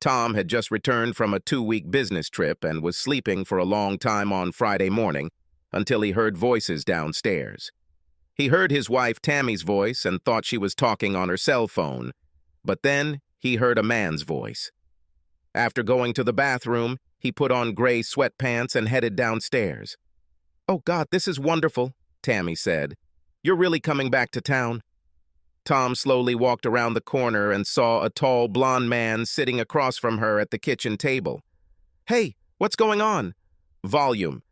Tom had just returned from a 2-week business trip and was sleeping for a long time on Friday morning until he heard voices downstairs. He heard his wife Tammy's voice and thought she was talking on her cell phone, but then he heard a man's voice. After going to the bathroom, he put on gray sweatpants and headed downstairs. "Oh God, this is wonderful," Tammy said. "You're really coming back to town?" Tom slowly walked around the corner and saw a tall, blond man sitting across from her at the kitchen table. "Hey, what's going on?" "Volume.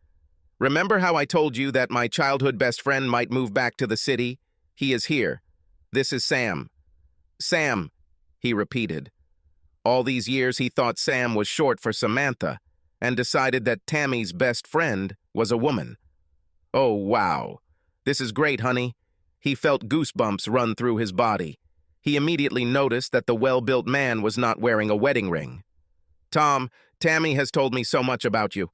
Remember how I told you that my childhood best friend might move back to the city? He is here. This is Sam." "Sam," he repeated. All these years he thought Sam was short for Samantha and decided that Tammy's best friend was a woman. "Oh, wow. This is great, honey." He felt goosebumps run through his body. He immediately noticed that the well-built man was not wearing a wedding ring. "Tom, Tammy has told me so much about you.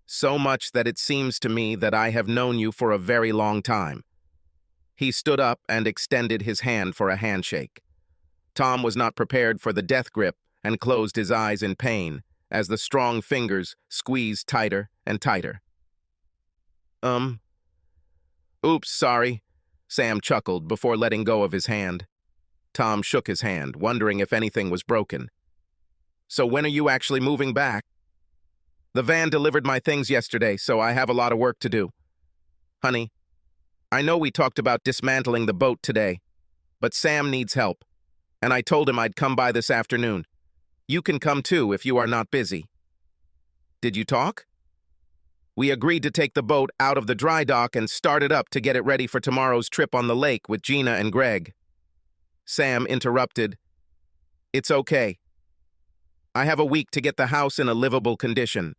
So much that it seems to me that I have known you for a very long time." He stood up and extended his hand for a handshake. Tom was not prepared for the death grip and closed his eyes in pain as the strong fingers squeezed tighter and tighter. Oops, sorry," Sam chuckled before letting go of his hand. Tom shook his hand, wondering if anything was broken. "So when are you actually moving back?" "The van delivered my things yesterday, so I have a lot of work to do." "Honey, I know we talked about dismantling the boat today, but Sam needs help, and I told him I'd come by this afternoon. You can come too if you are not busy." "Did you talk?" "We agreed to take the boat out of the dry dock and start it up to get it ready for tomorrow's trip on the lake with Gina and Greg." Sam interrupted. "It's okay. I have a week to get the house in a livable condition."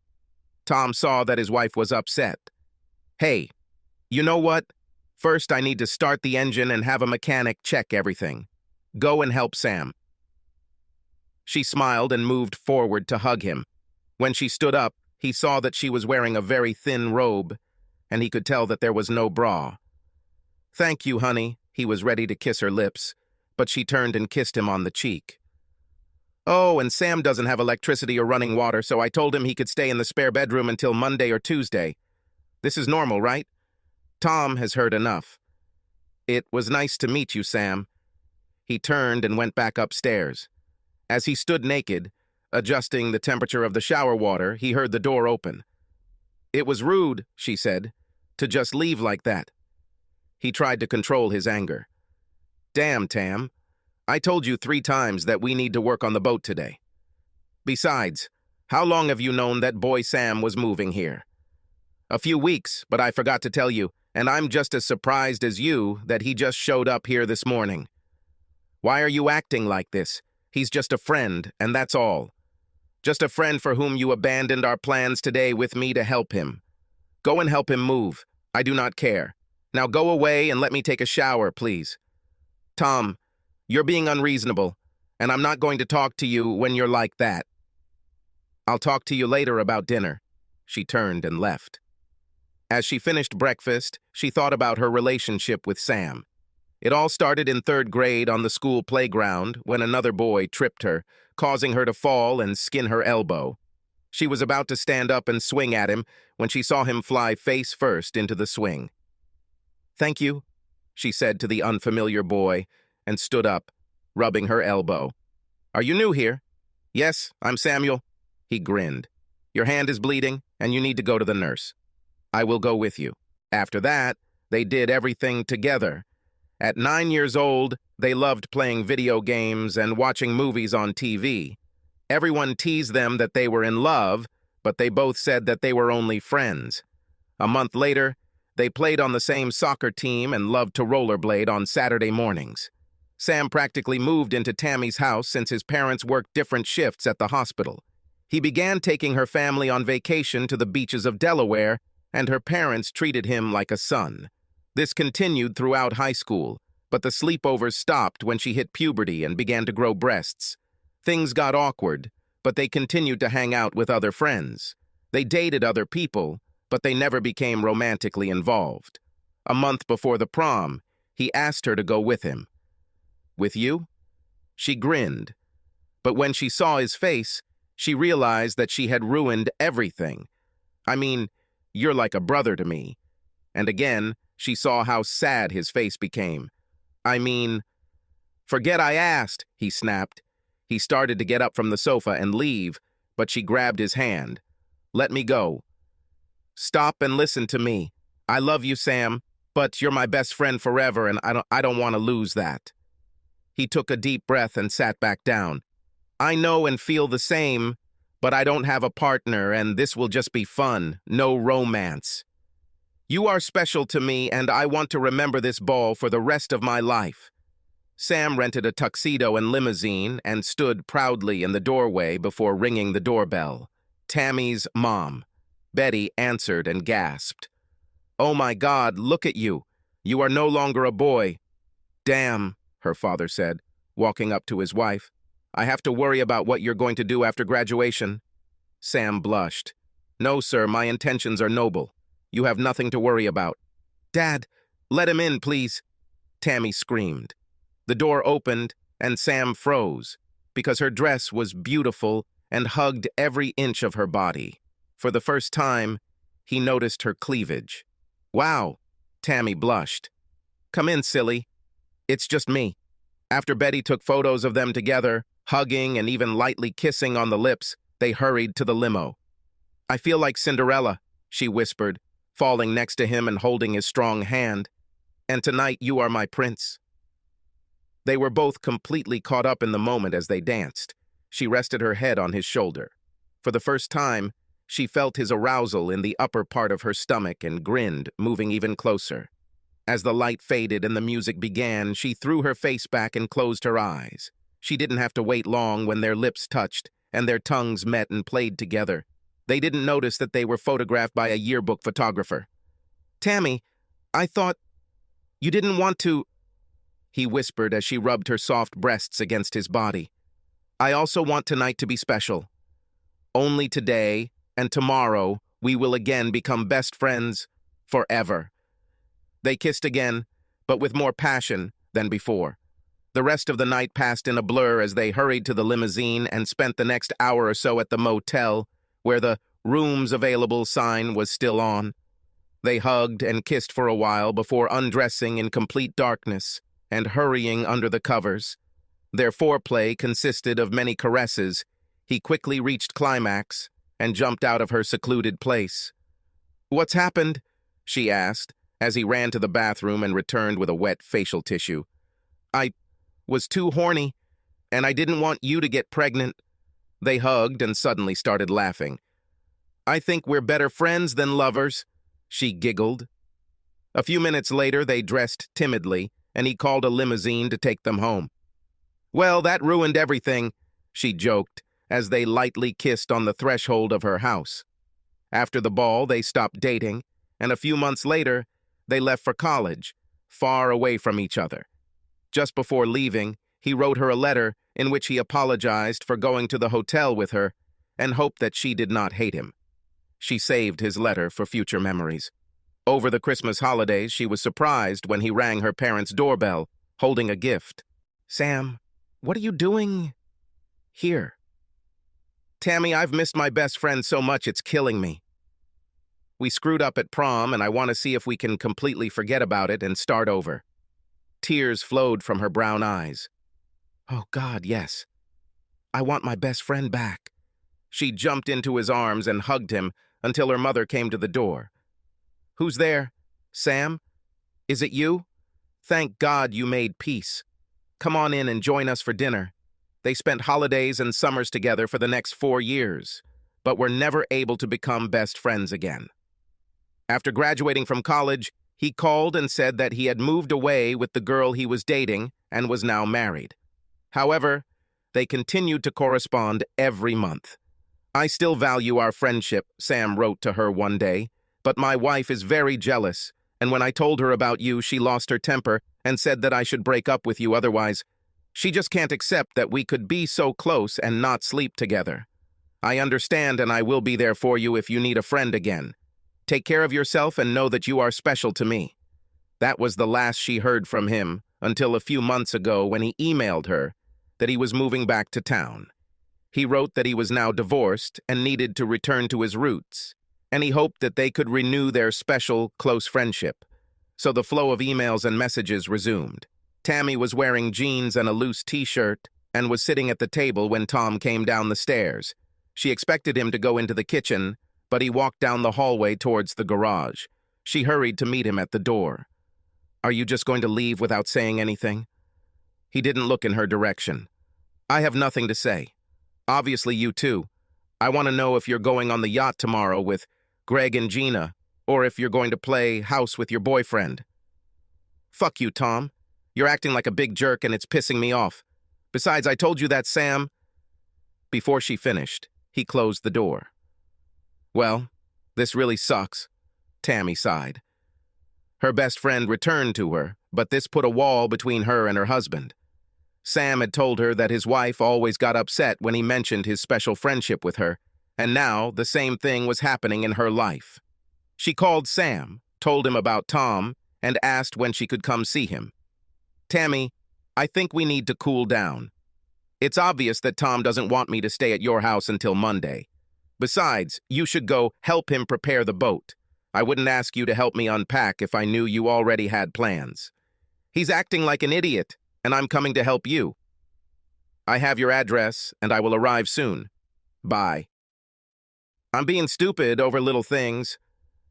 Tom saw that his wife was upset. "Hey, you know what? First I need to start the engine and have a mechanic check everything. Go and help Sam." She smiled and moved forward to hug him. When she stood up, he saw that she was wearing a very thin robe, and he could tell that there was no bra. "Thank you, honey." He was ready to kiss her lips, but she turned and kissed him on the cheek. "Oh, and Sam doesn't have electricity or running water, so I told him he could stay in the spare bedroom until Monday or Tuesday. This is normal, right? Tom has heard enough." "It was nice to meet you, Sam." He turned and went back upstairs. As he stood naked, adjusting the temperature of the shower water, he heard the door open. "It was rude," she said, "to just leave like that." He tried to control his anger. "Damn, Tam. I told you 3 times that we need to work on the boat today. Besides, how long have you known that boy Sam was moving here?" "A few weeks, but I forgot to tell you, and I'm just as surprised as you that he just showed up here this morning." "Why are you acting like this? He's just a friend, and that's all. Just a friend for whom you abandoned our plans today with me to help him. Go and help him move. I do not care. Now go away and let me take a shower, please." "Tom, you're being unreasonable, and I'm not going to talk to you when you're like that." "I'll talk to you later about dinner." She turned and left. As she finished breakfast, she thought about her relationship with Sam. It all started in 3rd grade on the school playground when another boy tripped her, causing her to fall and skin her elbow. She was about to stand up and swing at him when she saw him fly face first into the swing. "Thank you," she said to the unfamiliar boy, and stood up, rubbing her elbow. "Are you new here?" "Yes, I'm Samuel." He grinned. "Your hand is bleeding, and you need to go to the nurse." "I will go with you." After that, they did everything together. At 9 years old, they loved playing video games and watching movies on TV. Everyone teased them that they were in love, but they both said that they were only friends. A month later, they played on the same soccer team and loved to rollerblade on Saturday mornings. Sam practically moved into Tammy's house since his parents worked different shifts at the hospital. He began taking her family on vacation to the beaches of Delaware, and her parents treated him like a son. This continued throughout high school, but the sleepovers stopped when she hit puberty and began to grow breasts. Things got awkward, but they continued to hang out with other friends. They dated other people, but they never became romantically involved. A month before the prom, he asked her to go with him. "With you?" She grinned. But when she saw his face, she realized that she had ruined everything. I mean, you're like a brother to me. And again, she saw how sad his face became. I mean, forget I asked, he snapped. He started to get up from the sofa and leave, but she grabbed his hand. Let me go. Stop and listen to me. I love you, Sam, but you're my best friend forever, and I don't want to lose that. He took a deep breath and sat back down. I know and feel the same, but I don't have a partner, and this will just be fun, no romance. You are special to me, and I want to remember this ball for the rest of my life. Sam rented a tuxedo and limousine and stood proudly in the doorway before ringing the doorbell. Tammy's mom. Betty answered and gasped. Oh my God, look at you. You are no longer a boy. Damn, her father said, walking up to his wife. I have to worry about what you're going to do after graduation. Sam blushed. No, sir, my intentions are noble. You have nothing to worry about. Dad, let him in, please. Tammy screamed. The door opened, and Sam froze, because her dress was beautiful and hugged every inch of her body. For the first time, he noticed her cleavage. Wow, Tammy blushed. Come in, silly. It's just me. After Betty took photos of them together, hugging and even lightly kissing on the lips, they hurried to the limo. I feel like Cinderella, she whispered, falling next to him and holding his strong hand. And tonight you are my prince. They were both completely caught up in the moment as they danced. She rested her head on his shoulder. For the first time, she felt his arousal in the upper part of her stomach and grinned, moving even closer. As the light faded and the music began, she threw her face back and closed her eyes. She didn't have to wait long when their lips touched and their tongues met and played together. They didn't notice that they were photographed by a yearbook photographer. Tammy, I thought you didn't want to, he whispered as she rubbed her soft breasts against his body. I also want tonight to be special. Only today and tomorrow we will again become best friends forever. They kissed again, but with more passion than before. The rest of the night passed in a blur as they hurried to the limousine and spent the next hour or so at the motel, where the rooms available sign was still on. They hugged and kissed for a while before undressing in complete darkness and hurrying under the covers. Their foreplay consisted of many caresses. He quickly reached climax and jumped out of her secluded place. What's happened? She asked, as he ran to the bathroom and returned with a wet facial tissue. I was too horny, and I didn't want you to get pregnant. They hugged and suddenly started laughing. I think we're better friends than lovers, she giggled. A few minutes later, they dressed timidly, and he called a limousine to take them home. Well, that ruined everything, she joked, as they lightly kissed on the threshold of her house. After the ball, they stopped dating, and a few months later, they left for college, far away from each other. Just before leaving, he wrote her a letter in which he apologized for going to the hotel with her and hoped that she did not hate him. She saved his letter for future memories. Over the Christmas holidays, she was surprised when he rang her parents' doorbell, holding a gift. Sam, what are you doing here? Tammy, I've missed my best friend so much it's killing me. We screwed up at prom, and I want to see if we can completely forget about it and start over. Tears flowed from her brown eyes. Oh, God, yes. I want my best friend back. She jumped into his arms and hugged him until her mother came to the door. Who's there? Sam? Is it you? Thank God you made peace. Come on in and join us for dinner. They spent holidays and summers together for the next 4 years, but were never able to become best friends again. After graduating from college, he called and said that he had moved away with the girl he was dating and was now married. However, they continued to correspond every month. I still value our friendship, Sam wrote to her one day, but my wife is very jealous, and when I told her about you, she lost her temper and said that I should break up with you otherwise. She just can't accept that we could be so close and not sleep together. I understand, and I will be there for you if you need a friend again. Take care of yourself and know that you are special to me. That was the last she heard from him until a few months ago when he emailed her that he was moving back to town. He wrote that he was now divorced and needed to return to his roots, and he hoped that they could renew their special, close friendship. So the flow of emails and messages resumed. Tammy was wearing jeans and a loose t-shirt and was sitting at the table when Tom came down the stairs. She expected him to go into the kitchen, but he walked down the hallway towards the garage. She hurried to meet him at the door. "Are you just going to leave without saying anything?" He didn't look in her direction. "I have nothing to say. Obviously you too. I want to know if you're going on the yacht tomorrow with Greg and Gina, or if you're going to play house with your boyfriend." "Fuck you, Tom. You're acting like a big jerk and it's pissing me off. Besides, I told you that, Sam." Before she finished, he closed the door. "Well, this really sucks," Tammy sighed. Her best friend returned to her, but this put a wall between her and her husband. Sam had told her that his wife always got upset when he mentioned his special friendship with her, and now the same thing was happening in her life. She called Sam, told him about Tom, and asked when she could come see him. "Tammy, I think we need to cool down. It's obvious that Tom doesn't want me to stay at your house until Monday. Besides, you should go help him prepare the boat. I wouldn't ask you to help me unpack if I knew you already had plans. He's acting like an idiot, and I'm coming to help you. I have your address, and I will arrive soon. Bye." "I'm being stupid over little things,"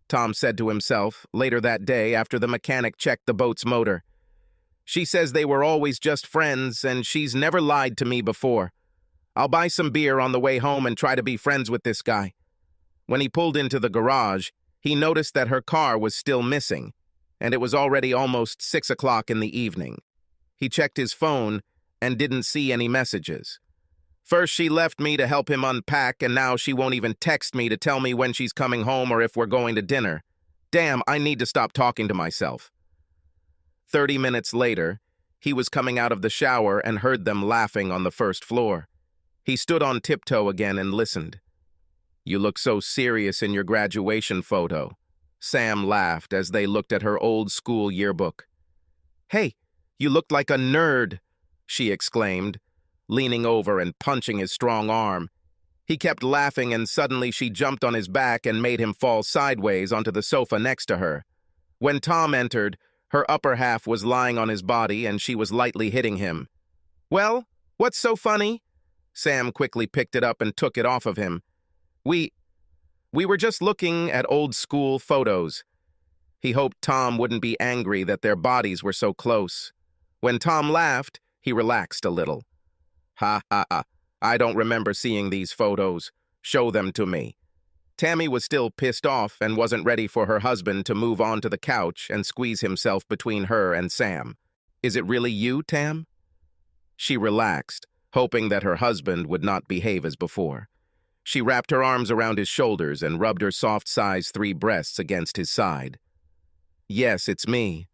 Tom said to himself later that day after the mechanic checked the boat's motor. "She says they were always just friends, and she's never lied to me before. I'll buy some beer on the way home and try to be friends with this guy." When he pulled into the garage, he noticed that her car was still missing, and it was already almost 6 o'clock in the evening. He checked his phone and didn't see any messages. First she left me to help him unpack, and now she won't even text me to tell me when she's coming home or if we're going to dinner. Damn, I need to stop talking to myself. 30 minutes later, he was coming out of the shower and heard them laughing on the first floor. He stood on tiptoe again and listened. "You look so serious in your graduation photo," Sam laughed as they looked at her old school yearbook. "Hey, you looked like a nerd," she exclaimed, leaning over and punching his strong arm. He kept laughing, and suddenly she jumped on his back and made him fall sideways onto the sofa next to her. When Tom entered, her upper half was lying on his body and she was lightly hitting him. "Well, what's so funny?" Sam quickly picked it up and took it off of him. We were just looking at old school photos." He hoped Tom wouldn't be angry that their bodies were so close. When Tom laughed, he relaxed a little. "Ha ha ha, I don't remember seeing these photos. Show them to me." Tammy was still pissed off and wasn't ready for her husband to move onto the couch and squeeze himself between her and Sam. "Is it really you, Tam?" She relaxed, hoping that her husband would not behave as before. She wrapped her arms around his shoulders and rubbed her soft size 3 breasts against his side. "Yes, it's me.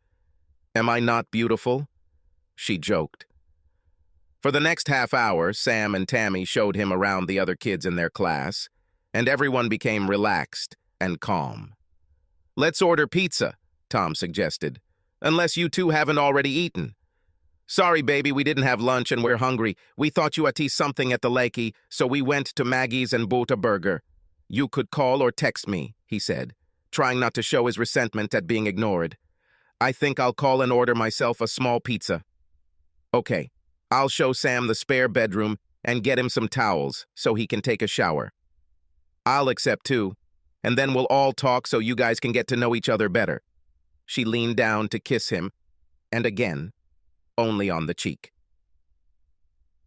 Am I not beautiful?" She joked. For the next half hour, Sam and Tammy showed him around the other kids in their class, and everyone became relaxed and calm. "Let's order pizza," Tom suggested, "unless you two haven't already eaten." "Sorry, baby, we didn't have lunch and we're hungry. We thought you had something at the lakey, so we went to Maggie's and bought a burger. You could call or text me," he said, trying not to show his resentment at being ignored. "I think I'll call and order myself a small pizza." "Okay, I'll show Sam the spare bedroom and get him some towels so he can take a shower. I'll accept too, and then we'll all talk so you guys can get to know each other better." She leaned down to kiss him, and again, only on the cheek.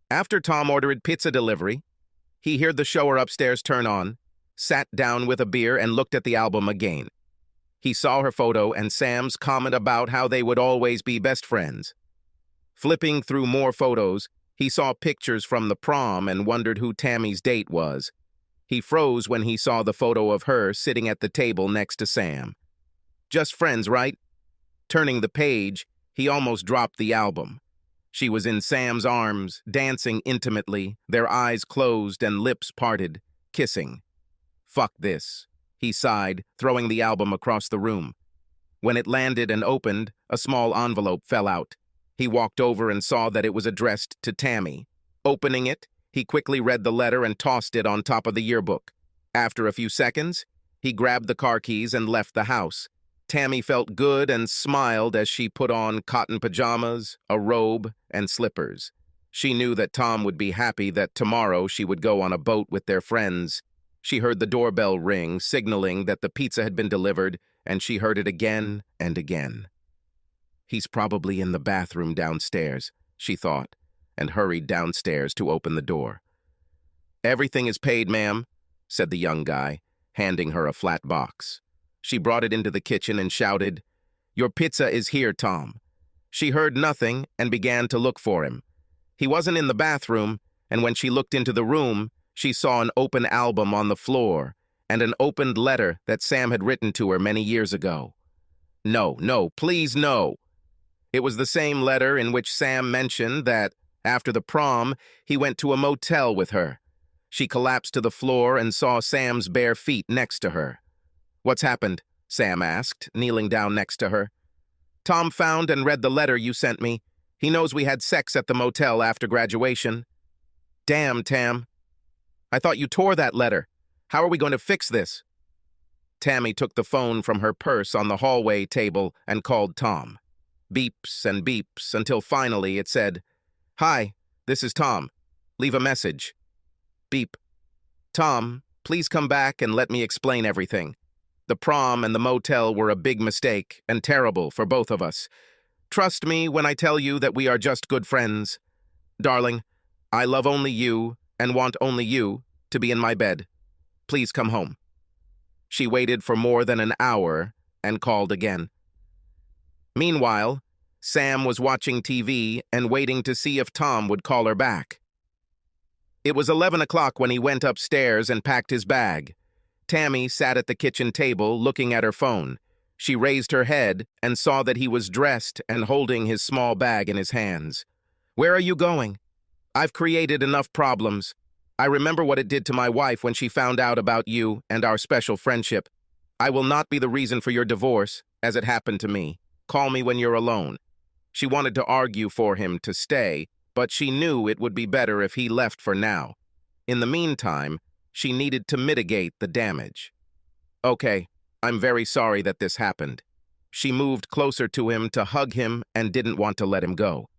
After Tom ordered pizza delivery, he heard the shower upstairs turn on, sat down with a beer and looked at the album again. He saw her photo and Sam's comment about how they would always be best friends. Flipping through more photos, he saw pictures from the prom and wondered who Tammy's date was. He froze when he saw the photo of her sitting at the table next to Sam. Just friends, right? Turning the page, he almost dropped the album. She was in Sam's arms, dancing intimately, their eyes closed and lips parted, kissing. "Fuck this," he sighed, throwing the album across the room. When it landed and opened, a small envelope fell out. He walked over and saw that it was addressed to Tammy. Opening it, He quickly read the letter and tossed it on top of the yearbook. After a few seconds, he grabbed the car keys and left the house. Tammy felt good and smiled as she put on cotton pajamas, a robe, and slippers. She knew that Tom would be happy that tomorrow she would go on a boat with their friends. She heard the doorbell ring, signaling that the pizza had been delivered, and she heard it again and again. He's probably in the bathroom downstairs, she thought, and hurried downstairs to open the door. "Everything is paid, ma'am," said the young guy, handing her a flat box. She brought it into the kitchen and shouted, "Your pizza is here, Tom." She heard nothing and began to look for him. He wasn't in the bathroom, and when she looked into the room, she saw an open album on the floor and an opened letter that Sam had written to her many years ago. No, no, please no. It was the same letter in which Sam mentioned that, after the prom, he went to a motel with her. She collapsed to the floor and saw Sam's bare feet next to her. "What's happened?" Sam asked, kneeling down next to her. "Tom found and read the letter you sent me. He knows we had sex at the motel after graduation." "Damn, Tam. I thought you tore that letter. How are we going to fix this?" Tammy took the phone from her purse on the hallway table and called Tom. Beeps and beeps until finally it said, "Hi, this is Tom. Leave a message." Beep. "Tom, please come back and let me explain everything. The prom and the motel were a big mistake and terrible for both of us. Trust me when I tell you that we are just good friends. Darling, I love only you and want only you to be in my bed. Please come home." She waited for more than an hour and called again. Meanwhile, Sam was watching TV and waiting to see if Tom would call her back. It was 11 o'clock when he went upstairs and packed his bag. Tammy sat at the kitchen table looking at her phone. She raised her head and saw that he was dressed and holding his small bag in his hands. "Where are you going?" "I've created enough problems. I remember what it did to my wife when she found out about you and our special friendship. I will not be the reason for your divorce, as it happened to me. Call me when you're alone." She wanted to argue for him to stay, but she knew it would be better if he left for now. In the meantime, she needed to mitigate the damage. "Okay, I'm very sorry that this happened." She moved closer to him to hug him and didn't want to let him go.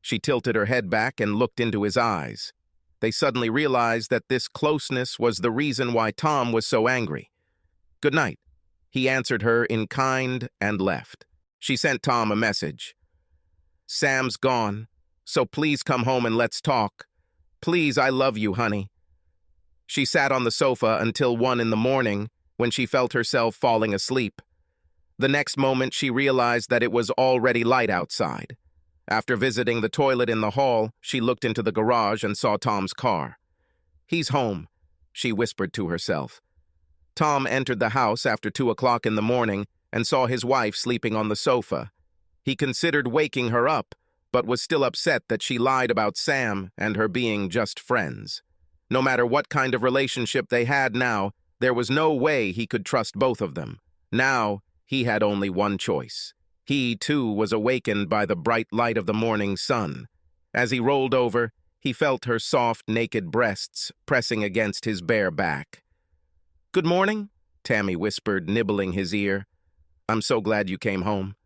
She tilted her head back and looked into his eyes. They suddenly realized that this closeness was the reason why Tom was so angry. "Good night," he answered her in kind and left. She sent Tom a message. "Sam's gone, so please come home and let's talk. Please, I love you, honey." She sat on the sofa until 1 in the morning when she felt herself falling asleep. The next moment she realized that it was already light outside. After visiting the toilet in the hall, she looked into the garage and saw Tom's car. "He's home," she whispered to herself. Tom entered the house after 2 o'clock in the morning and saw his wife sleeping on the sofa. He considered waking her up, but was still upset that she lied about Sam and her being just friends. No matter what kind of relationship they had now, there was no way he could trust both of them. Now, he had only one choice. He, too, was awakened by the bright light of the morning sun. As he rolled over, he felt her soft, naked breasts pressing against his bare back. "Good morning," Tammy whispered, nibbling his ear. "I'm so glad you came home."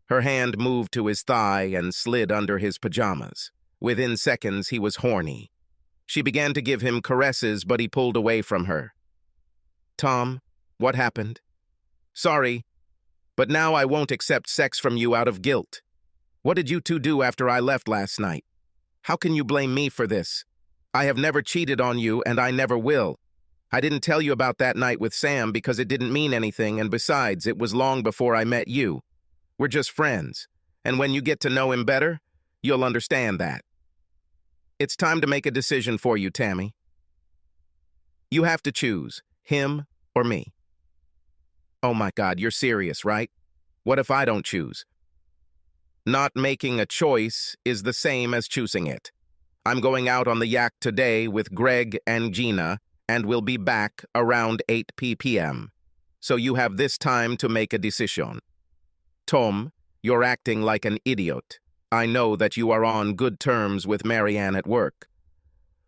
Her hand moved to his thigh and slid under his pajamas. Within seconds, he was horny. She began to give him caresses, but he pulled away from her. "Tom, what happened?" "Sorry, but now I won't accept sex from you out of guilt. What did you two do after I left last night? How can you blame me for this? I have never cheated on you, and I never will. I didn't tell you about that night with Sam because it didn't mean anything, and besides, it was long before I met you. We're just friends, and when you get to know him better, you'll understand that. It's time to make a decision for you, Tammy. You have to choose, him or me." "Oh my God, you're serious, right? What if I don't choose?" "Not making a choice is the same as choosing it. I'm going out on the yak today with Greg and Gina, and we'll be back around 8 p.m. So you have this time to make a decision. Tom, you're acting like an idiot. I know that you are on good terms with Marianne at work."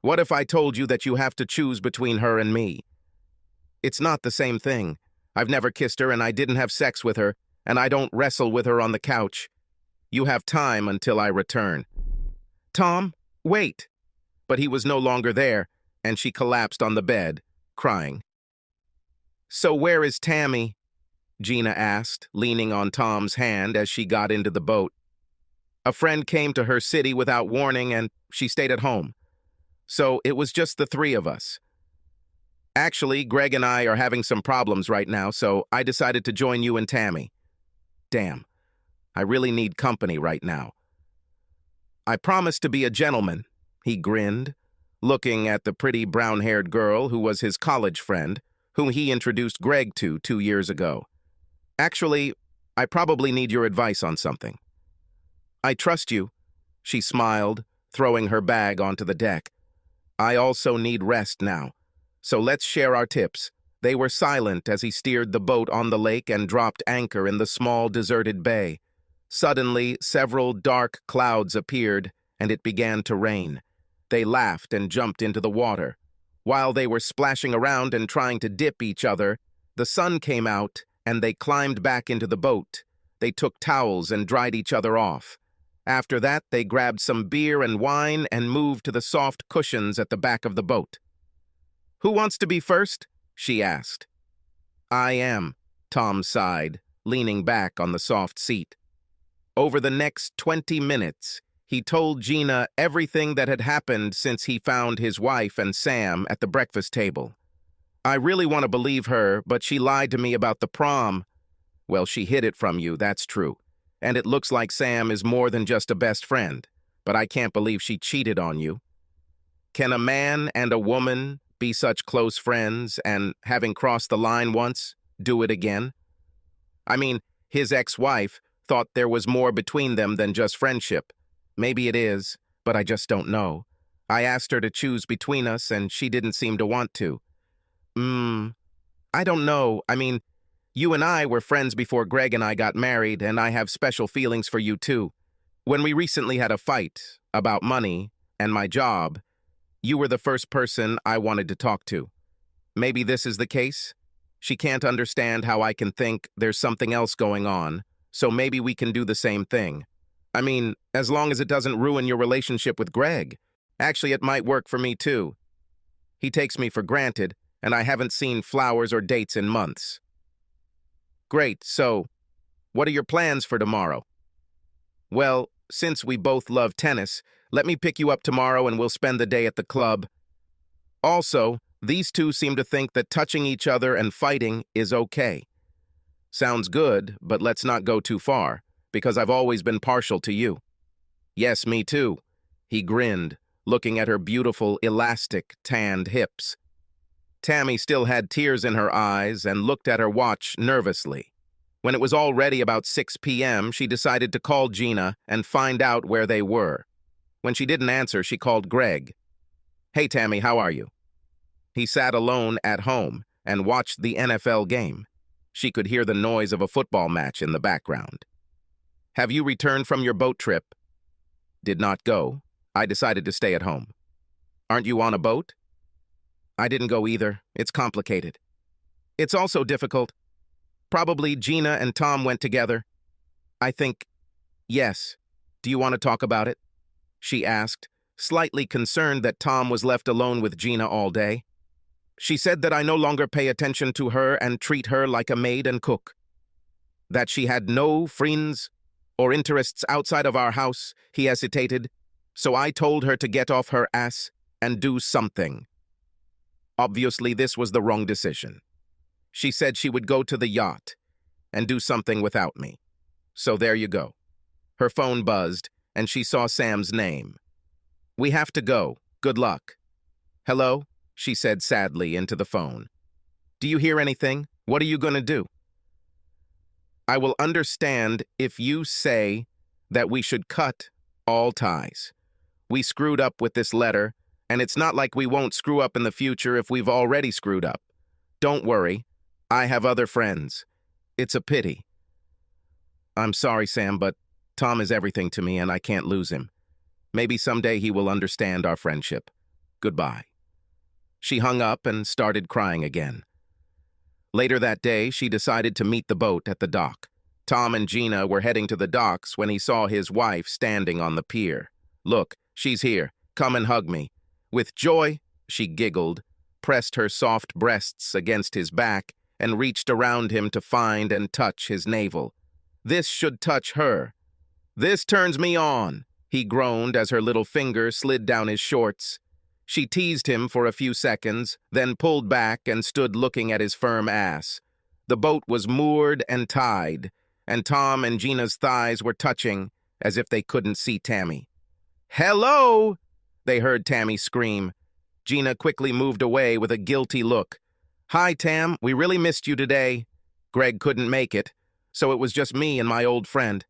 What if I told you that you have to choose between her and me? It's not the same thing. I've never kissed her and I didn't have sex with her, and I don't wrestle with her on the couch. You have time until I return. Tom, wait! But he was no longer there, and she collapsed on the bed, crying. So where is Tammy? Gina asked, leaning on Tom's hand as she got into the boat. A friend came to her city without warning, and she stayed at home. So it was just the three of us. Actually, Greg and I are having some problems right now, so I decided to join you and Tammy. Damn, I really need company right now. I promised to be a gentleman, he grinned, looking at the pretty brown-haired girl who was his college friend, whom he introduced Greg to 2 years ago. Actually, I probably need your advice on something. I trust you, she smiled, throwing her bag onto the deck. I also need rest now, so let's share our tips. They were silent as he steered the boat on the lake and dropped anchor in the small deserted bay. Suddenly, several dark clouds appeared, and it began to rain. They laughed and jumped into the water. While they were splashing around and trying to dip each other, the sun came out, and they climbed back into the boat. They took towels and dried each other off. After that, they grabbed some beer and wine and moved to the soft cushions at the back of the boat. Who wants to be first? She asked. I am, Tom sighed, leaning back on the soft seat. Over the next 20 minutes, he told Gina everything that had happened since he found his wife and Sam at the breakfast table. I really want to believe her, but she lied to me about the prom. Well, she hid it from you, that's true. And it looks like Sam is more than just a best friend, but I can't believe she cheated on you. Can a man and a woman be such close friends and, having crossed the line once, do it again? I mean, his ex-wife thought there was more between them than just friendship. Maybe it is, but I just don't know. I asked her to choose between us, and she didn't seem to want to. I don't know. I mean, you and I were friends before Greg and I got married, and I have special feelings for you too. When we recently had a fight about money and my job, you were the first person I wanted to talk to. Maybe this is the case? She can't understand how I can think there's something else going on, so maybe we can do the same thing. I mean, as long as it doesn't ruin your relationship with Greg. Actually, it might work for me too. He takes me for granted, and I haven't seen flowers or dates in months. Great, so what are your plans for tomorrow? Well, since we both love tennis, let me pick you up tomorrow and we'll spend the day at the club. Also, these two seem to think that touching each other and fighting is okay. Sounds good, but let's not go too far, because I've always been partial to you. Yes, me too. He grinned, looking at her beautiful, elastic, tanned hips. Tammy still had tears in her eyes and looked at her watch nervously. When it was already about 6 p.m., she decided to call Gina and find out where they were. When she didn't answer, she called Greg. Hey, Tammy, how are you? He sat alone at home and watched the NFL game. She could hear the noise of a football match in the background. Have you returned from your boat trip? Did not go. I decided to stay at home. Aren't you on a boat? I didn't go either. It's complicated. It's also difficult. Probably Gina and Tom went together. I think, yes. Do you want to talk about it? She asked, slightly concerned that Tom was left alone with Gina all day. She said that I no longer pay attention to her and treat her like a maid and cook. That she had no friends or interests outside of our house, he hesitated, so I told her to get off her ass and do something. Obviously, this was the wrong decision. She said she would go to the yacht and do something without me. So there you go. Her phone buzzed, and she saw Sam's name. We have to go. Good luck. Hello? She said sadly into the phone. Do you hear anything? What are you going to do? I will understand if you say that we should cut all ties. We screwed up with this letter, and it's not like we won't screw up in the future if we've already screwed up. Don't worry. I have other friends. It's a pity. I'm sorry, Sam, but Tom is everything to me and I can't lose him. Maybe someday he will understand our friendship. Goodbye." She hung up and started crying again. Later that day, she decided to meet the boat at the dock. Tom and Gina were heading to the docks when he saw his wife standing on the pier. "Look, she's here. Come and hug me." With joy, she giggled, pressed her soft breasts against his back, and reached around him to find and touch his navel. This should touch her. "This turns me on," he groaned as her little finger slid down his shorts. She teased him for a few seconds, then pulled back and stood looking at his firm ass. The boat was moored and tied, and Tom and Gina's thighs were touching as if they couldn't see Tammy. "Hello!" they heard Tammy scream. Gina quickly moved away with a guilty look. "Hi, Tam, we really missed you today. Greg couldn't make it, so it was just me and my old friend."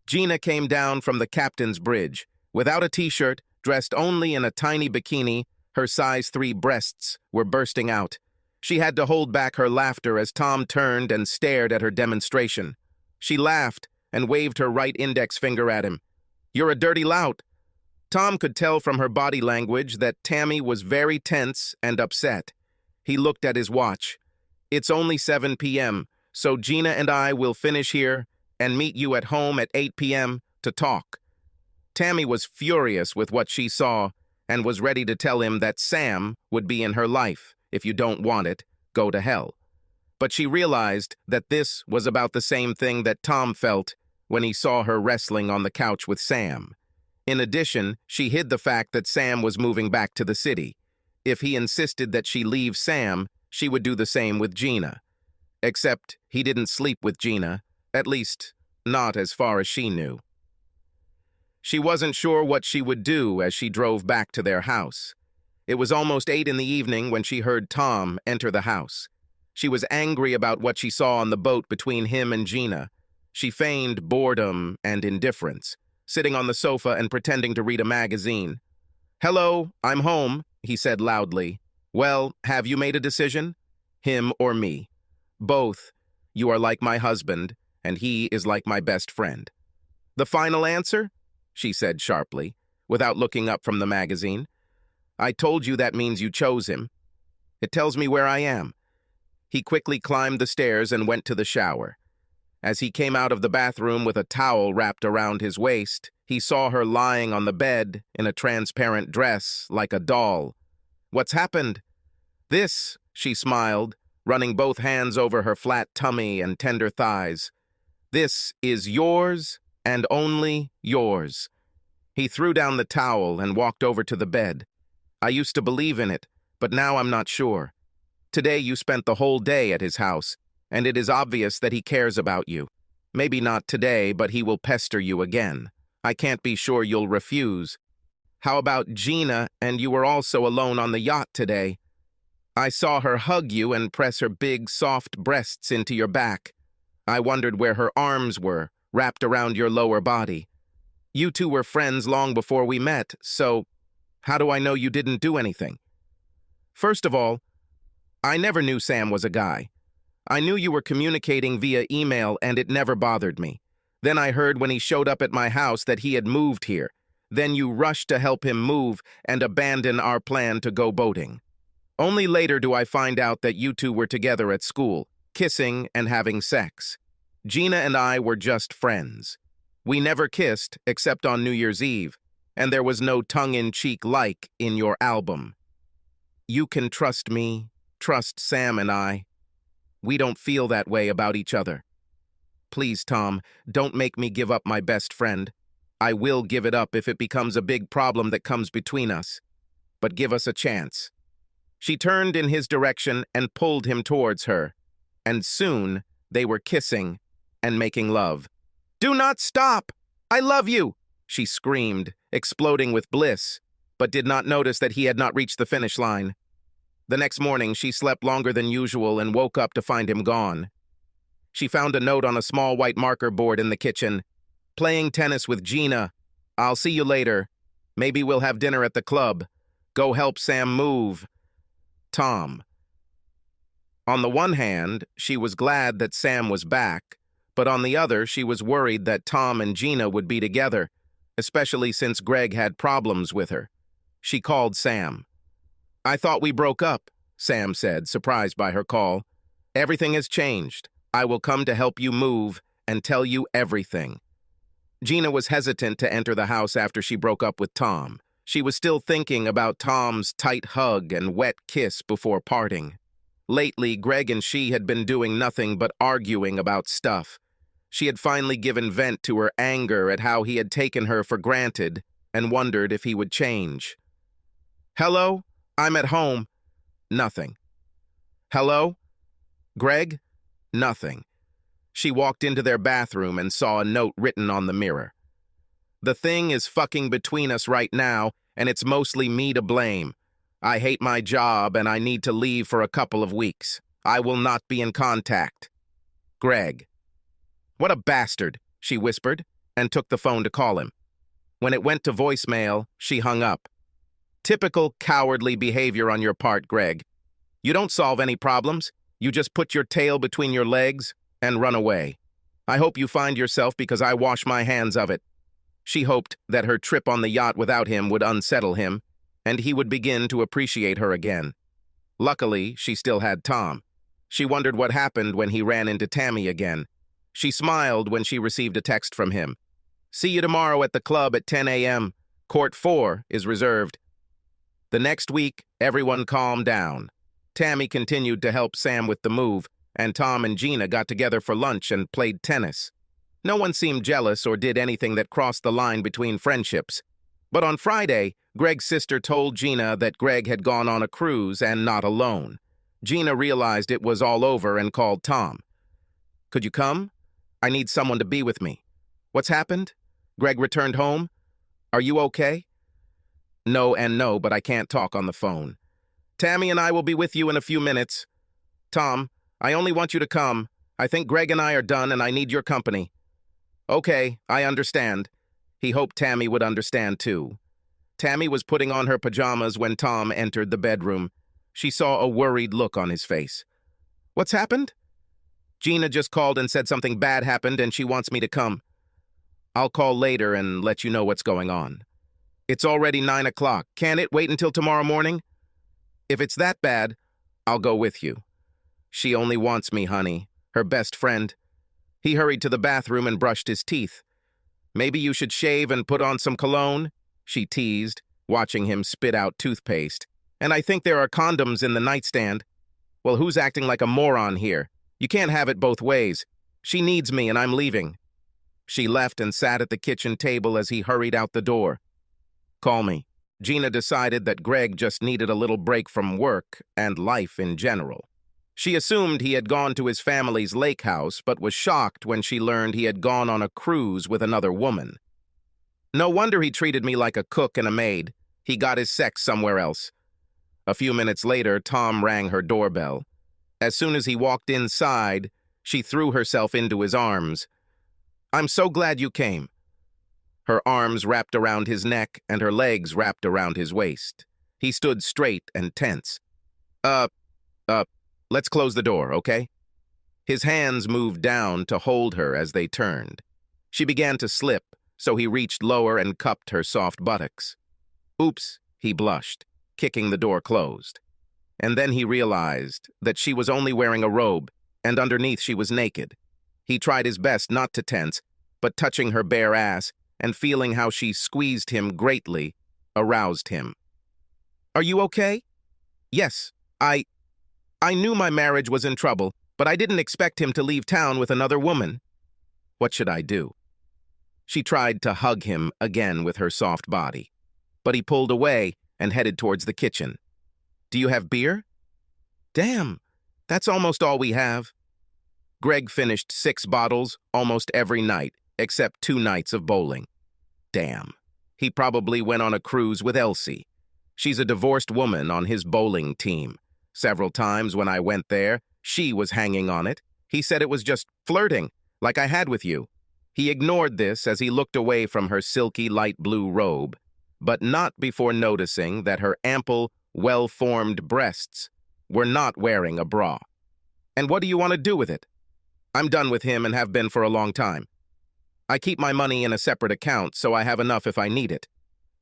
Gina came down from the captain's bridge. Without a t-shirt, dressed only in a tiny bikini, her size 3 breasts were bursting out. She had to hold back her laughter as Tom turned and stared at her demonstration. She laughed and waved her right index finger at him. "You're a dirty lout." Tom could tell from her body language that Tammy was very tense and upset. He looked at his watch. "It's only 7 p.m., so Gina and I will finish here and meet you at home at 8 p.m. to talk." Tammy was furious with what she saw and was ready to tell him that Sam would be in her life. If you don't want it, go to hell. But she realized that this was about the same thing that Tom felt when he saw her wrestling on the couch with Sam. In addition, she hid the fact that Sam was moving back to the city. If he insisted that she leave Sam, she would do the same with Gina. Except he didn't sleep with Gina, at least not as far as she knew. She wasn't sure what she would do as she drove back to their house. It was almost 8 in the evening when she heard Tom enter the house. She was angry about what she saw on the boat between him and Gina. She feigned boredom and indifference, sitting on the sofa and pretending to read a magazine. "Hello, I'm home," he said loudly. "Well, have you made a decision? Him or me? Both. You are like my husband, and he is like my best friend." "The final answer?" she said sharply, without looking up from the magazine. "I told you that means you chose him. It tells me where I am." He quickly climbed the stairs and went to the shower. As he came out of the bathroom with a towel wrapped around his waist, he saw her lying on the bed in a transparent dress like a doll. "What's happened?" "This," she smiled, running both hands over her flat tummy and tender thighs. "This is yours and only yours." He threw down the towel and walked over to the bed. "I used to believe in it, but now I'm not sure. Today you spent the whole day at his house, and it is obvious that he cares about you. Maybe not today, but he will pester you again. I can't be sure you'll refuse. How about Gina, and you were also alone on the yacht today? I saw her hug you and press her big, soft breasts into your back. I wondered where her arms were, wrapped around your lower body. You two were friends long before we met, so how do I know you didn't do anything? First of all, I never knew Sam was a guy. I knew you were communicating via email, and it never bothered me. Then I heard when he showed up at my house that he had moved here. Then you rushed to help him move and abandon our plan to go boating. Only later do I find out that you two were together at school, kissing and having sex. Gina and I were just friends. We never kissed except on New Year's Eve, and there was no tongue-in-cheek like in your album. You can trust me, trust Sam and I. We don't feel that way about each other. Please, Tom, don't make me give up my best friend. I will give it up if it becomes a big problem that comes between us. But give us a chance." She turned in his direction and pulled him towards her, and soon they were kissing and making love. "Do not stop! I love you!" she screamed, exploding with bliss, but did not notice that he had not reached the finish line. The next morning, she slept longer than usual and woke up to find him gone. She found a note on a small white marker board in the kitchen. "Playing tennis with Gina. I'll see you later. Maybe we'll have dinner at the club. Go help Sam move. Tom." On the one hand, she was glad that Sam was back, but on the other, she was worried that Tom and Gina would be together, especially since Greg had problems with her. She called Sam. I thought we broke up, Sam said, surprised by her call. Everything has changed. I will come to help you move and tell you everything. Gina was hesitant to enter the house after she broke up with Tom. She was still thinking about Tom's tight hug and wet kiss before parting. Lately, Greg and she had been doing nothing but arguing about stuff. She had finally given vent to her anger at how he had taken her for granted and wondered if he would change. Hello? I'm at home. Nothing. Hello? Greg? Nothing. She walked into their bathroom and saw a note written on the mirror. The thing is fucking between us right now, and it's mostly me to blame. I hate my job and I need to leave for a couple of weeks. I will not be in contact. Greg. What a bastard, she whispered, and took the phone to call him. When it went to voicemail, she hung up. Typical cowardly behavior on your part, Greg. You don't solve any problems. You just put your tail between your legs and run away. I hope you find yourself because I wash my hands of it. She hoped that her trip on the yacht without him would unsettle him, and he would begin to appreciate her again. Luckily, she still had Tom. She wondered what happened when he ran into Tammy again. She smiled when she received a text from him. See you tomorrow at the club at 10 a.m. Court 4 is reserved. The next week, everyone calmed down. Tammy continued to help Sam with the move, and Tom and Gina got together for lunch and played tennis. No one seemed jealous or did anything that crossed the line between friendships. But on Friday, Greg's sister told Gina that Greg had gone on a cruise and not alone. Gina realized it was all over and called Tom. Could you come? I need someone to be with me. What's happened? Greg returned home? Are you okay? No and no, but I can't talk on the phone. Tammy and I will be with you in a few minutes. Tom, I only want you to come. I think Greg and I are done and I need your company. Okay, I understand. He hoped Tammy would understand too. Tammy was putting on her pajamas when Tom entered the bedroom. She saw a worried look on his face. What's happened? Gina just called and said something bad happened and she wants me to come. I'll call later and let you know what's going on. It's already 9 o'clock. Can't it wait until tomorrow morning? If it's that bad, I'll go with you. She only wants me, honey, her best friend. He hurried to the bathroom and brushed his teeth. Maybe you should shave and put on some cologne, she teased, watching him spit out toothpaste. And I think there are condoms in the nightstand. Well, who's acting like a moron here? You can't have it both ways. She needs me and I'm leaving. She left and sat at the kitchen table as he hurried out the door. Call me. Gina decided that Greg just needed a little break from work and life in general. She assumed he had gone to his family's lake house, but was shocked when she learned he had gone on a cruise with another woman. No wonder he treated me like a cook and a maid. He got his sex somewhere else. A few minutes later, Tom rang her doorbell. As soon as he walked inside, she threw herself into his arms. I'm so glad you came. Her arms wrapped around his neck and her legs wrapped around his waist. He stood straight and tense. Let's close the door, okay? His hands moved down to hold her as they turned. She began to slip, so he reached lower and cupped her soft buttocks. Oops, he blushed, kicking the door closed. And then he realized that she was only wearing a robe, and underneath she was naked. He tried his best not to tense, but touching her bare ass and feeling how she squeezed him greatly aroused him. Are you okay? Yes, I knew my marriage was in trouble, but I didn't expect him to leave town with another woman. What should I do? She tried to hug him again with her soft body, but he pulled away and headed towards the kitchen. Do you have beer? Damn, that's almost all we have. Greg finished 6 bottles almost every night, except 2 nights of bowling. Damn, he probably went on a cruise with Elsie. She's a divorced woman on his bowling team. Several times when I went there, she was hanging on it. He said it was just flirting, like I had with you. He ignored this as he looked away from her silky light blue robe, but not before noticing that her ample, well-formed breasts were not wearing a bra. And what do you want to do with it? I'm done with him and have been for a long time. I keep my money in a separate account, so I have enough if I need it.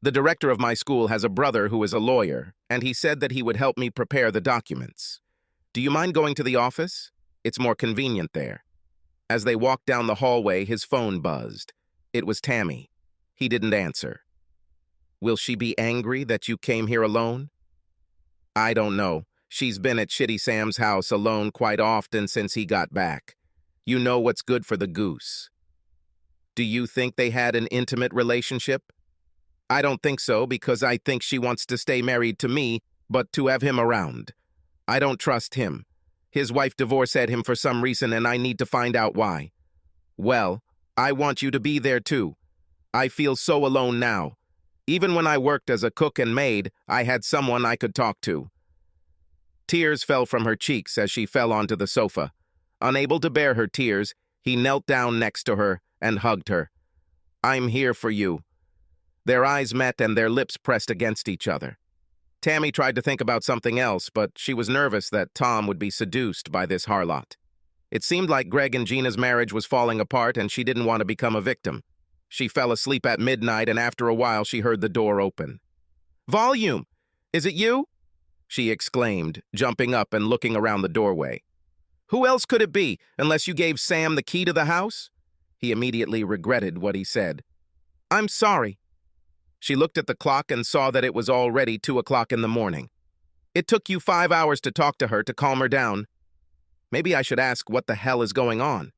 The director of my school has a brother who is a lawyer, and he said that he would help me prepare the documents. Do you mind going to the office? It's more convenient there. As they walked down the hallway, his phone buzzed. It was Tammy. He didn't answer. Will she be angry that you came here alone? I don't know. She's been at Shitty Sam's house alone quite often since he got back. You know what's good for the goose. Do you think they had an intimate relationship? I don't think so, because I think she wants to stay married to me, but to have him around. I don't trust him. His wife divorced him for some reason, and I need to find out why. Well, I want you to be there too. I feel so alone now. Even when I worked as a cook and maid, I had someone I could talk to. Tears fell from her cheeks as she fell onto the sofa. Unable to bear her tears, he knelt down next to her and hugged her. I'm here for you. Their eyes met and their lips pressed against each other. Tammy tried to think about something else, but she was nervous that Tom would be seduced by this harlot. It seemed like Greg and Gina's marriage was falling apart and she didn't want to become a victim. She fell asleep at midnight, and after a while she heard the door open. Volume! Is it you? She exclaimed, jumping up and looking around the doorway. Who else could it be, unless you gave Sam the key to the house? He immediately regretted what he said. I'm sorry. She looked at the clock and saw that it was already 2 o'clock in the morning. It took you 5 hours to talk to her to calm her down. Maybe I should ask what the hell is going on.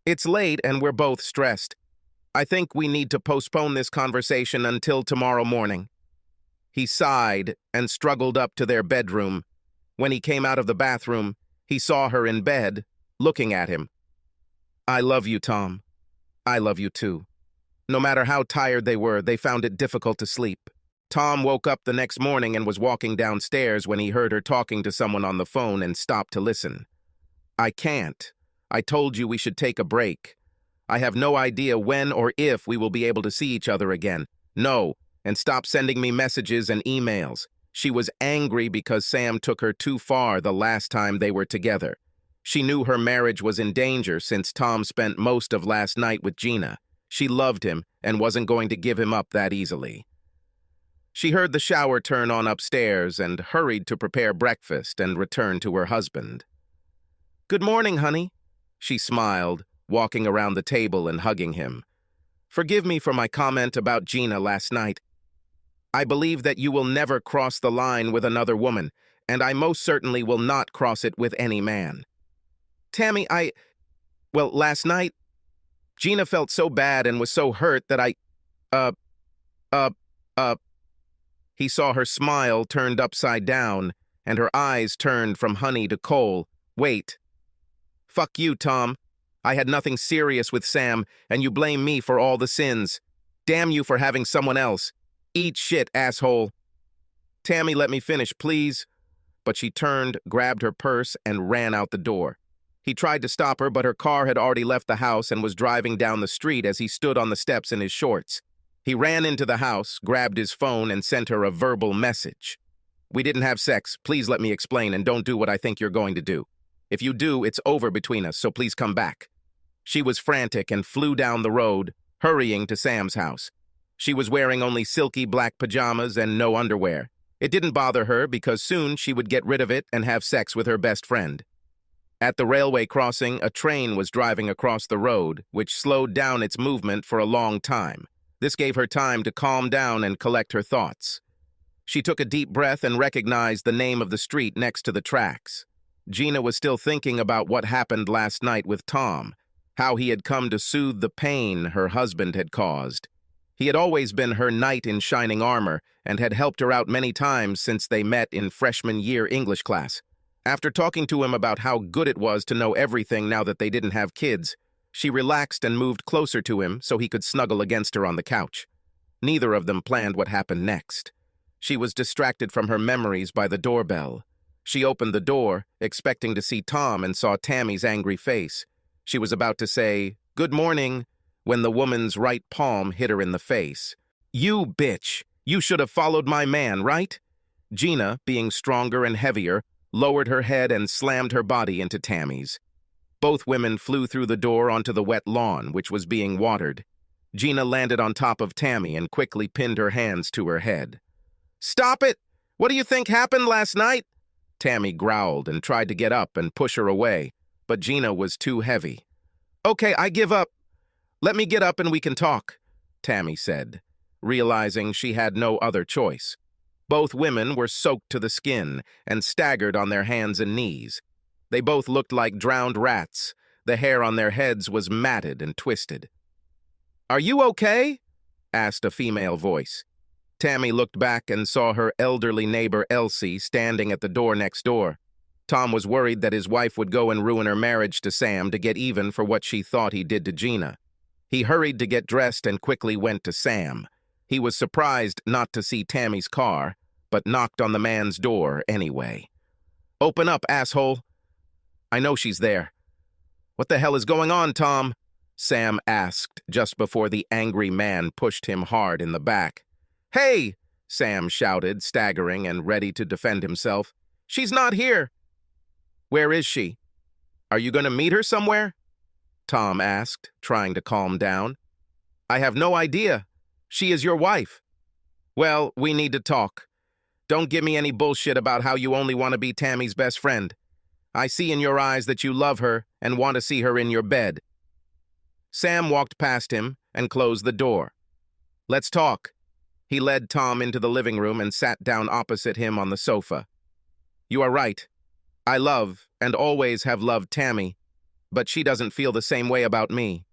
It's late and we're both stressed. I think we need to postpone this conversation until tomorrow morning. He sighed and struggled up to their bedroom. When he came out of the bathroom, he saw her in bed, looking at him. I love you, Tom. I love you too. No matter how tired they were, they found it difficult to sleep. Tom woke up the next morning and was walking downstairs when he heard her talking to someone on the phone and stopped to listen. I can't. I told you we should take a break. I have no idea when or if we will be able to see each other again. No, and stop sending me messages and emails. She was angry because Sam took her too far the last time they were together. She knew her marriage was in danger since Tom spent most of last night with Gina. She loved him and wasn't going to give him up that easily. She heard the shower turn on upstairs and hurried to prepare breakfast and return to her husband. Good morning, honey, she smiled, walking around the table and hugging him. Forgive me for my comment about Gina last night. I believe that you will never cross the line with another woman, and I most certainly will not cross it with any man. Tammy, last night, Gina felt so bad and was so hurt that He saw her smile turned upside down, and her eyes turned from honey to coal. Wait. Fuck you, Tom. I had nothing serious with Sam, and you blame me for all the sins. Damn you for having someone else. Eat shit, asshole. Tammy, let me finish, please. But she turned, grabbed her purse, and ran out the door. He tried to stop her, but her car had already left the house and was driving down the street as he stood on the steps in his shorts. He ran into the house, grabbed his phone, and sent her a verbal message. We didn't have sex. Please let me explain, and don't do what I think you're going to do. If you do, it's over between us, so please come back. She was frantic and flew down the road, hurrying to Sam's house. She was wearing only silky black pajamas and no underwear. It didn't bother her because soon she would get rid of it and have sex with her best friend. At the railway crossing, a train was driving across the road, which slowed down its movement for a long time. This gave her time to calm down and collect her thoughts. She took a deep breath and recognized the name of the street next to the tracks. Gina was still thinking about what happened last night with Tom, how he had come to soothe the pain her husband had caused. He had always been her knight in shining armor and had helped her out many times since they met in freshman year English class. After talking to him about how good it was to know everything now that they didn't have kids, she relaxed and moved closer to him so he could snuggle against her on the couch. Neither of them planned what happened next. She was distracted from her memories by the doorbell. She opened the door, expecting to see Tom, and saw Tammy's angry face. She was about to say, "Good morning," when the woman's right palm hit her in the face. "You bitch! You should have followed my man, right?" Gina, being stronger and heavier, lowered her head and slammed her body into Tammy's. Both women flew through the door onto the wet lawn, which was being watered. Gina landed on top of Tammy and quickly pinned her hands to her head. "Stop it! What do you think happened last night?" Tammy growled and tried to get up and push her away, but Gina was too heavy. "Okay, I give up. Let me get up and we can talk," Tammy said, realizing she had no other choice. Both women were soaked to the skin and staggered on their hands and knees. They both looked like drowned rats. The hair on their heads was matted and twisted. "Are you okay?" asked a female voice. Tammy looked back and saw her elderly neighbor Elsie standing at the door next door. Tom was worried that his wife would go and ruin her marriage to Sam to get even for what she thought he did to Gina. He hurried to get dressed and quickly went to Sam. He was surprised not to see Tammy's car, but knocked on the man's door anyway. "Open up, asshole." "I know she's there." "What the hell is going on, Tom?" Sam asked just before the angry man pushed him hard in the back. "Hey!" Sam shouted, staggering and ready to defend himself. "She's not here." "Where is she? Are you going to meet her somewhere?" Tom asked, trying to calm down. "I have no idea. She is your wife." "Well, we need to talk. Don't give me any bullshit about how you only want to be Tammy's best friend. I see in your eyes that you love her and want to see her in your bed." Sam walked past him and closed the door. "Let's talk." He led Tom into the living room and sat down opposite him on the sofa. "You are right. I love and always have loved Tammy, but she doesn't feel the same way about me.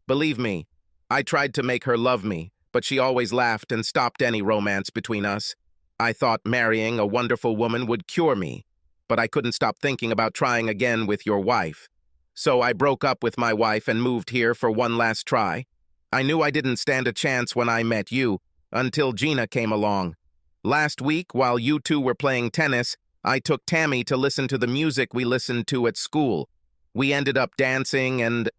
Believe me, I tried to make her love me, but she always laughed and stopped any romance between us. I thought marrying a wonderful woman would cure me, but I couldn't stop thinking about trying again with your wife. So I broke up with my wife and moved here for one last try. I knew I didn't stand a chance when I met you, until Gina came along. Last week, while you two were playing tennis, I took Tammy to listen to the music we listened to at school. We ended up dancing and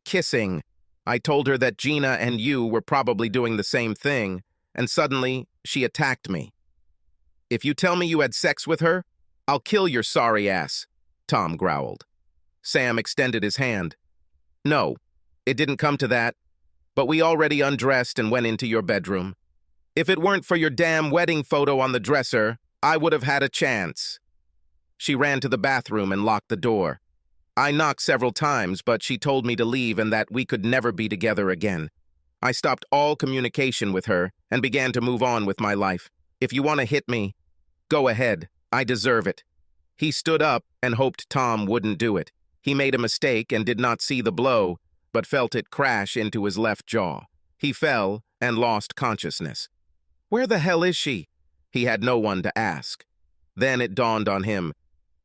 kissing. I told her that Gina and you were probably doing the same thing, and suddenly she attacked me. If you tell me you had sex with her, I'll kill your sorry ass, Tom growled. Sam extended his hand. No, it didn't come to that, but we already undressed and went into your bedroom. If it weren't for your damn wedding photo on the dresser, I would have had a chance. She ran to the bathroom and locked the door. I knocked several times, but she told me to leave and that we could never be together again. I stopped all communication with her and began to move on with my life. If you want to hit me, go ahead. I deserve it. He stood up and hoped Tom wouldn't do it. He made a mistake and did not see the blow, but felt it crash into his left jaw. He fell and lost consciousness. Where the hell is she? He had no one to ask. Then it dawned on him.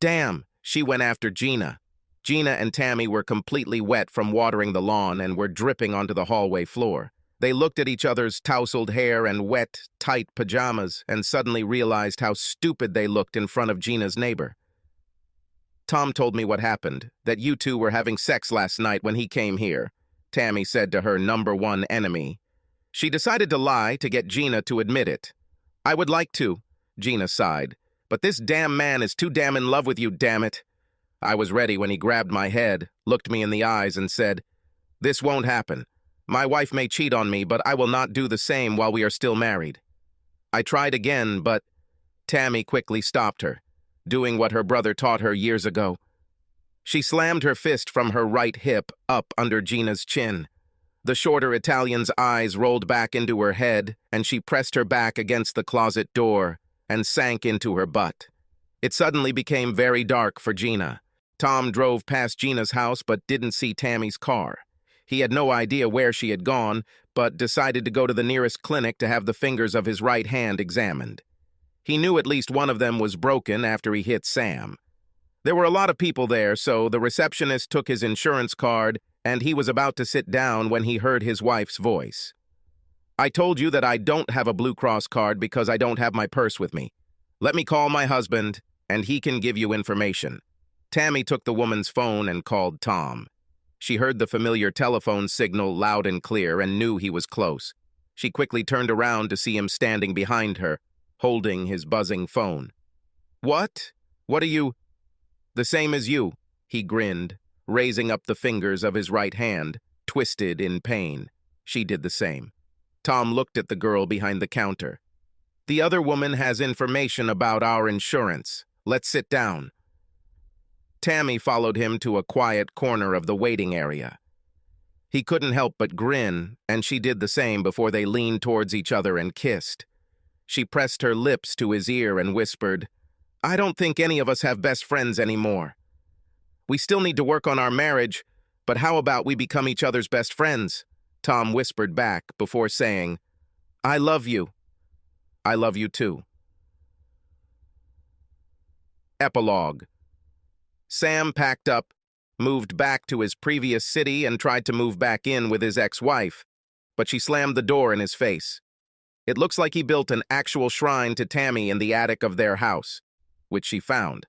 Damn, she went after Gina. Gina and Tammy were completely wet from watering the lawn and were dripping onto the hallway floor. They looked at each other's tousled hair and wet, tight pajamas and suddenly realized how stupid they looked in front of Gina's neighbor. Tom told me what happened, that you two were having sex last night when he came here, Tammy said to her number one enemy. She decided to lie to get Gina to admit it. I would like to, Gina sighed, but this damn man is too damn in love with you, damn it. I was ready when he grabbed my head, looked me in the eyes and said, this won't happen. My wife may cheat on me, but I will not do the same while we are still married. I tried again, but Tammy quickly stopped her, doing what her brother taught her years ago. She slammed her fist from her right hip up under Gina's chin. The shorter Italian's eyes rolled back into her head, and she pressed her back against the closet door and sank into her butt. It suddenly became very dark for Gina. Tom drove past Gina's house but didn't see Tammy's car. He had no idea where she had gone, but decided to go to the nearest clinic to have the fingers of his right hand examined. He knew at least one of them was broken after he hit Sam. There were a lot of people there, so the receptionist took his insurance card, and he was about to sit down when he heard his wife's voice. I told you that I don't have a Blue Cross card because I don't have my purse with me. Let me call my husband, and he can give you information. Tammy took the woman's phone and called Tom. She heard the familiar telephone signal loud and clear and knew he was close. She quickly turned around to see him standing behind her, holding his buzzing phone. What? What are you? The same as you, he grinned, raising up the fingers of his right hand, twisted in pain. She did the same. Tom looked at the girl behind the counter. The other woman has information about our insurance. Let's sit down. Tammy followed him to a quiet corner of the waiting area. He couldn't help but grin, and she did the same before they leaned towards each other and kissed. She pressed her lips to his ear and whispered, "I don't think any of us have best friends anymore. We still need to work on our marriage, but how about we become each other's best friends?" Tom whispered back before saying, "I love you. I love you too." Epilogue. Sam packed up, moved back to his previous city, and tried to move back in with his ex-wife, but she slammed the door in his face. It looks like he built an actual shrine to Tammy in the attic of their house, which she found.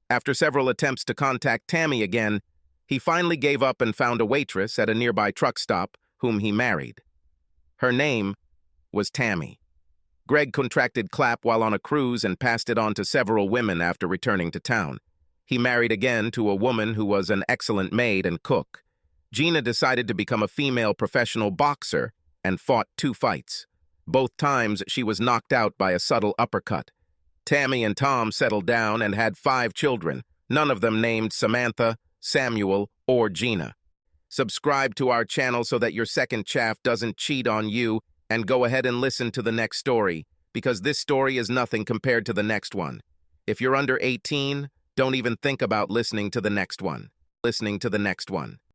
After several attempts to contact Tammy again, he finally gave up and found a waitress at a nearby truck stop whom he married. Her name was Tammy. Greg contracted CLAP while on a cruise and passed it on to several women after returning to town. He married again to a woman who was an excellent maid and cook. Gina decided to become a female professional boxer and fought 2 fights. Both times she was knocked out by a subtle uppercut. Tammy and Tom settled down and had 5 children, none of them named Samantha, Samuel, or Gina. Subscribe to our channel so that your second chaff doesn't cheat on you, and go ahead and listen to the next story, because this story is nothing compared to the next one. If you're under 18, don't even think about listening to the next one.